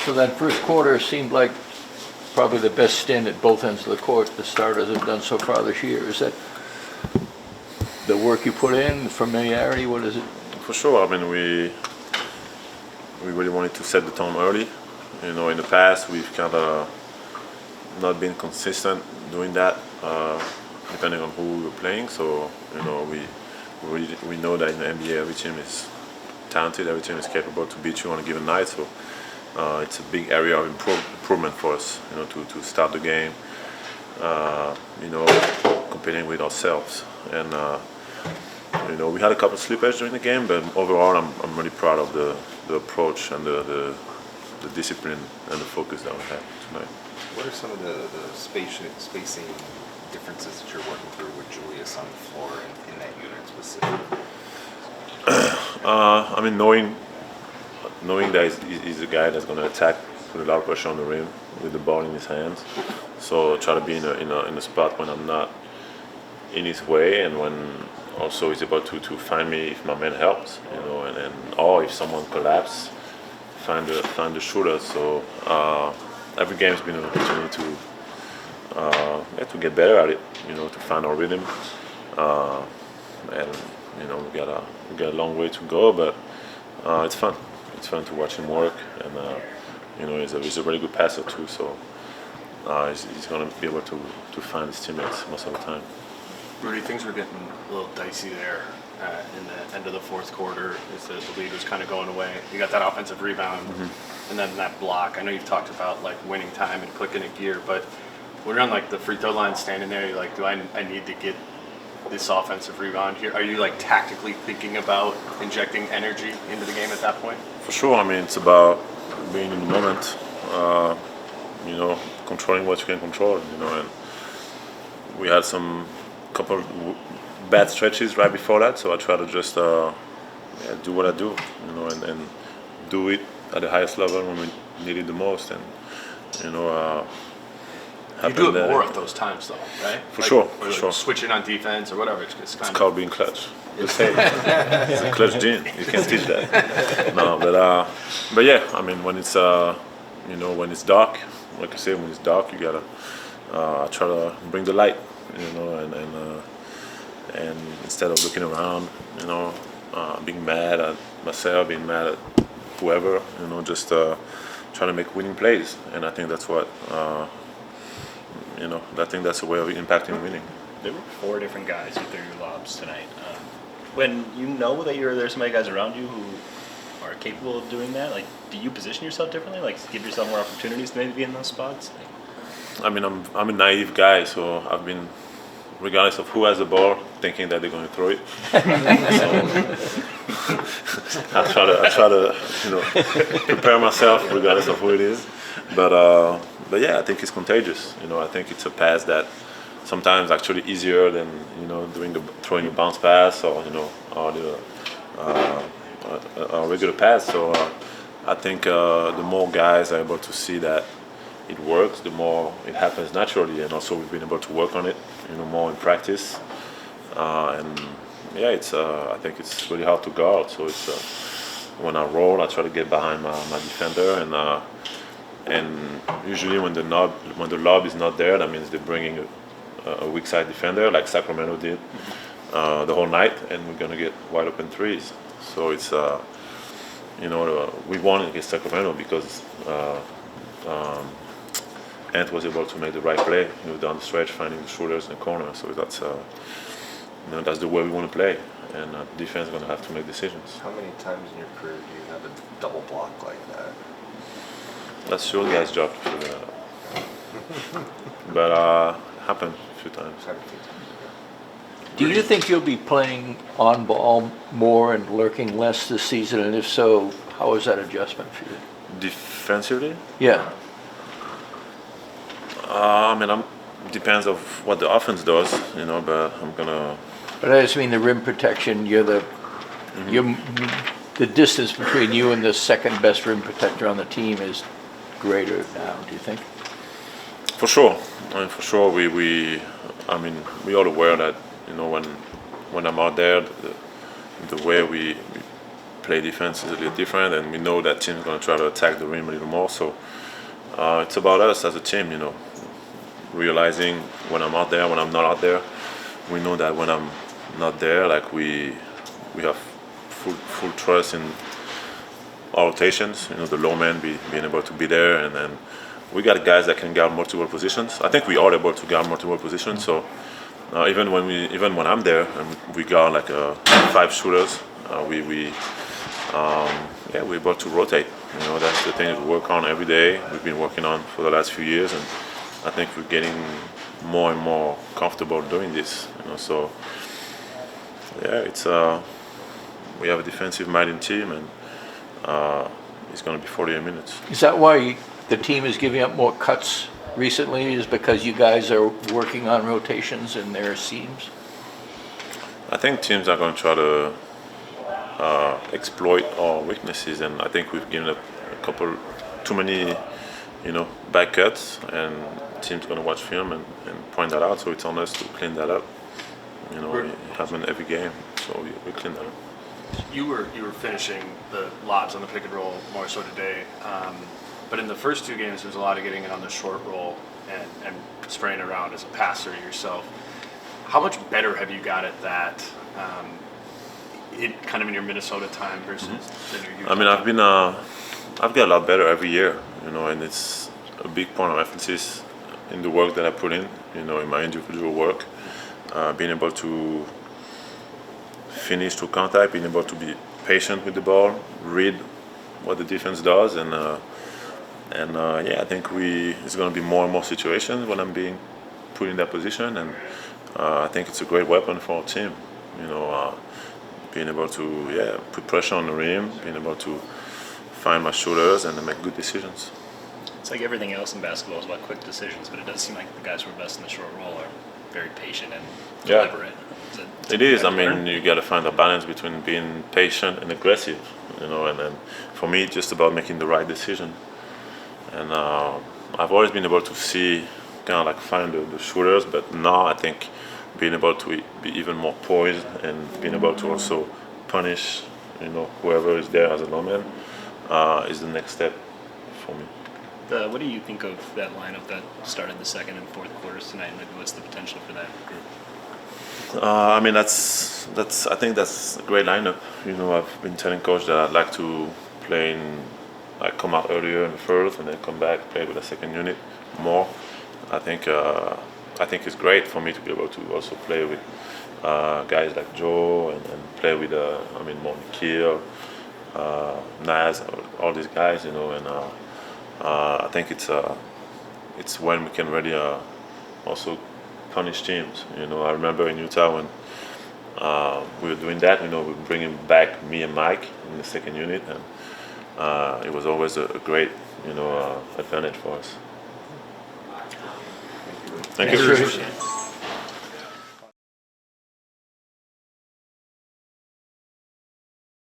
So that first quarter seemed like probably the best stint at both ends of the court the starters have done so far this year. Is that the work you put in, familiarity, what is it? For sure. I mean, we really wanted to set the tone early. You know, in the past, we've kind of not been consistent doing that, depending on who we were playing. So, you know, we know that in the NBA, every team is talented, every team is capable to beat you on a given night. So, it's a big area of improvement for us, you know, to start the game, you know, competing with ourselves. And, you know, we had a couple of slippage during the game, but overall, I'm really proud of the approach and the discipline and the focus that we had tonight. What are some of the spacing differences that you're working through with Julius on the floor in that unit specifically? I mean, knowing that he's a guy that's going to attack, put a lot of pressure on the rim with the ball in his hands. So try to be in a spot when I'm not in his way, and when also he's able to find me if my man helps, you know, and or if someone collapses, find the shooter. So every game's been an opportunity to get better at it, you know, to find our rhythm. And you know, we got a long way to go, but it's fun. It's fun to watch him work, and you know, he's a really good passer too. So he's going to be able to find his teammates most of the time. Rudy, things were getting a little dicey there in the end of the fourth quarter as the lead was kind of going away. You got that offensive rebound, and then that block. I know you've talked about like winning time and clicking a gear, but when you're on like the free throw line standing there, you're like, do I need to get this offensive rebound here? Are you like tactically thinking about injecting energy into the game at that point? For sure. I mean, it's about being in the moment, you know, controlling what you can control, you know, and we had couple bad stretches right before that, so I try to just do what I do, you know, and do it at the highest level when we need it the most, and you know. You do it more at those times, though, right? For sure, for sure. Switching on defense or whatever. It's called being clutch. It's a clutch gene. You can't teach that. No, but yeah, I mean, when it's you know, when it's dark, like I said, when it's dark, you gotta try to bring the light, you know, and instead of looking around, you know, being mad at myself, being mad at whoever, you know, just trying to make winning plays, and I think that's what. You know, I think that's a way of impacting winning. There were 4 different guys who threw your lobs tonight. When you know that there's so many guys around you who are capable of doing that, like, do you position yourself differently? Like, give yourself more opportunities to maybe be in those spots? I mean, I'm a naive guy, so I've been, regardless of who has the ball, thinking that they're going to throw it. So I try to, you know, prepare myself regardless of who it is. But yeah, I think it's contagious. You know, I think it's a pass that sometimes actually easier than, you know, throwing a bounce pass or, you know, or a regular pass. So I think the more guys are able to see that it works, the more it happens naturally. And also we've been able to work on it, you know, more in practice. And yeah, I think it's really hard to guard. So it's when I roll, I try to get behind my defender, and usually when the lob is not there, that means they're bringing a weak side defender like Sacramento did the whole night, and we're gonna get wide open threes. So it's you know, we won against Sacramento because Ant was able to make the right play, you know, down the stretch, finding the shooters in the corner. So that's you know, that's the way we want to play, and defense is gonna have to make decisions. How many times in your career do you have a double block like that? That's your guy's job to figure that out. But happened a few times. Do you think you'll be playing on ball more and lurking less this season? And if so, how is that adjustment for you? Defensively? Yeah. I mean, depends of what the offense does, you know. But I'm gonna. But I just mean the rim protection. You're the distance between you and the second best rim protector on the team is greater now. Do you think? For sure. I mean, for sure. We all aware that, you know, when I'm out there, the way we play defense is a little different, and we know that team's going to try to attack the rim a little more. So it's about us as a team, realizing when I'm out there, when I'm not out there. We know that when I'm not there, like we have full trust in our rotations. The low man being able to be there, and then we got guys that can guard multiple positions. I think we are able to guard multiple positions. So even when I'm there and we guard like 5 shooters, we're able to rotate. That's the thing we work on every day. We've been working on for the last few years, and I think we're getting more and more comfortable doing this. So it's we have a defensive-minded team, and it's going to be 48 minutes. Is that why the team is giving up more cuts recently, is because you guys are working on rotations in their seams? I think teams are going to try to exploit our weaknesses, and I think we've given up a couple too many, back cuts, and teams going to watch film and point that out. So it's on us to clean that up. It happens every game, so we clean that up. You were finishing the lobs on the pick and roll more so today, but in the first 2 games, there's a lot of getting it on the short roll and spraying around as a passer yourself. How much better have you got at that? Kind of in your Minnesota time versus than your Utah time? I've got a lot better every year, and it's a big point of emphasis in the work that I put in my individual work, being able to finish to contact, being able to be patient with the ball, read what the defense does, and I think it's going to be more and more situations when I'm being put in that position, and I think it's a great weapon for our team. Being able to put pressure on the rim, being able to find my shooters and make good decisions. It's like everything else in basketball is about quick decisions, but it does seem like the guys who are best in the short roll are very patient and deliberate. It is. You got to find a balance between being patient and aggressive, and then for me, it's just about making the right decision. And I've always been able to see, kind of like find the shooters, but now I think being able to be even more poised and being able to also punish, whoever is there as a low man, is the next step for me. What do you think of that lineup that started the second and fourth quarters tonight? Maybe what's the potential for that group? I think that's a great lineup. I've been telling coach that I'd like to play come out earlier in the first and then come back, play with the second unit more. I think it's great for me to be able to also play with guys like Joe and play with more Nikhil, Naz, all these guys, and I think it's when we can really also punish teams. I remember in Utah when we were doing that. We were bringing back me and Mike in the second unit, and it was always a great advantage for us. Thank you. Thanks, Rudy.